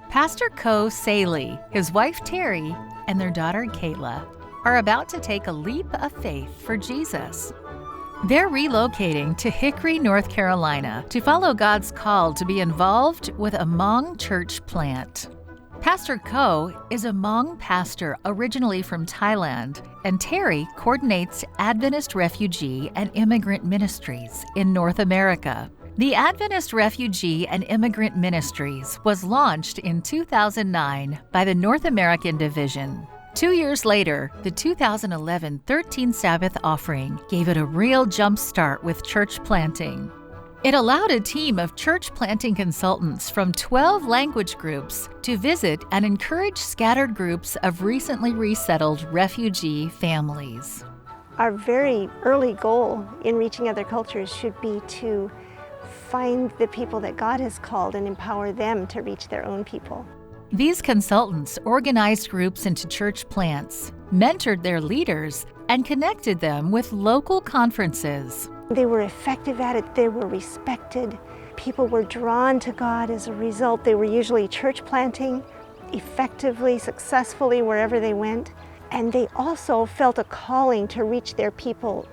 Pastor Ko Saley, his wife Terry, and their daughter Kayla are about to take a leap of faith for Jesus. They're relocating to Hickory, North Carolina to follow God's call to be involved with a Hmong church plant. Pastor Ko is a Hmong pastor originally from Thailand, and Terry coordinates Adventist refugee and immigrant ministries in North America. The Adventist Refugee and Immigrant Ministries was launched in 2009 by the North American Division. 2 years later, the 2011 13th Sabbath offering gave it a real jump start with church planting. It allowed a team of church planting consultants from 12 language groups to visit and encourage scattered groups of recently resettled refugee families. Our very early goal in reaching other cultures should be to find the people that God has called and empower them to reach their own people. These consultants organized groups into church plants, mentored their leaders, and connected them with local conferences. They were effective at it, they were respected. People were drawn to God as a result. They were usually church planting effectively, successfully wherever they went. And they also felt a calling to reach their people.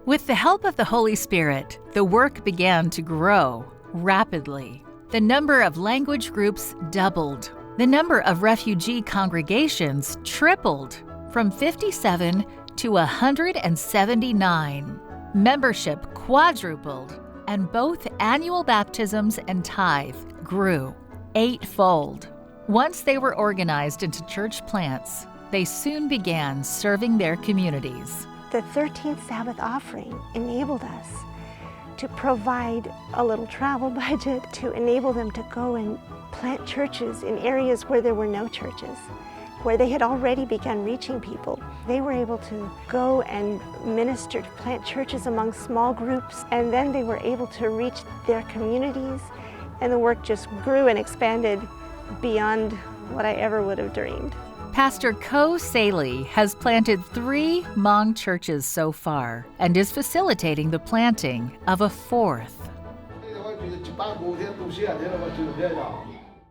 With the help of the Holy Spirit, the work began to grow rapidly. The number of language groups doubled. The number of refugee congregations tripled from 57 to 179. Membership quadrupled, and both annual baptisms and tithe grew eightfold. Once they were organized into church plants, they soon began serving their communities. The 13th Sabbath offering enabled us to provide a little travel budget to enable them to go and plant churches in areas where there were no churches, where they had already begun reaching people. They were able to go and minister, to plant churches among small groups, and then they were able to reach their communities, and the work just grew and expanded beyond what I ever would have dreamed. Pastor Ko Saley has planted 3 Hmong churches so far and is facilitating the planting of a 4th.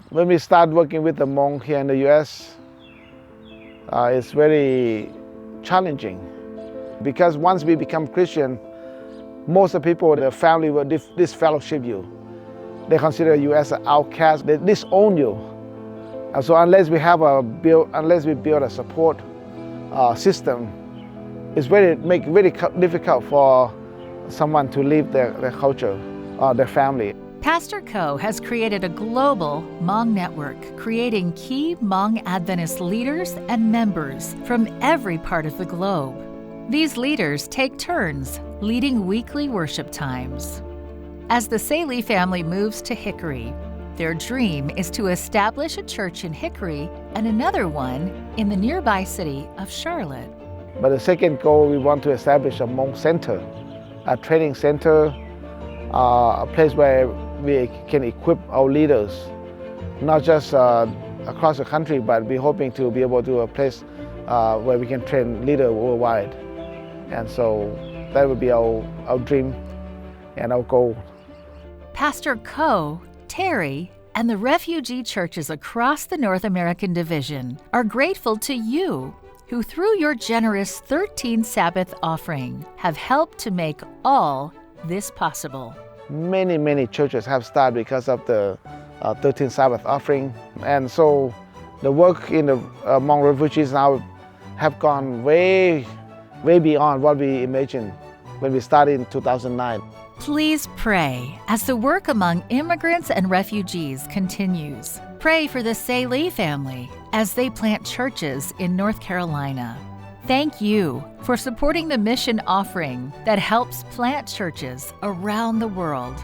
When we start working with the Hmong here in the U.S., it's very challenging because once we become Christian, most of the people, the family will disfellowship you. They consider you as an outcast. They disown you. And so unless we build a support system, it's very difficult for someone to leave their culture, their family. Pastor Ko has created a global Hmong network, creating key Hmong Adventist leaders and members from every part of the globe. These leaders take turns leading weekly worship times. As the Saley family moves to Hickory, their dream is to establish a church in Hickory and another one in the nearby city of Charlotte. But the second goal, we want to establish a Hmong center, a training center, a place where we can equip our leaders, not just across the country, but we're hoping to be able to do a place where we can train leaders worldwide. And so that would be our dream and our goal. Pastor Ko, Terry, and the refugee churches across the North American Division are grateful to you, who through your generous 13th Sabbath offering have helped to make all this possible. Many churches have started because of the 13th Sabbath offering. And so the work among refugees now have gone way beyond what we imagined when we started in 2009. Please pray as the work among immigrants and refugees continues. Pray for the Saley family as they plant churches in North Carolina. Thank you for supporting the mission offering that helps plant churches around the world.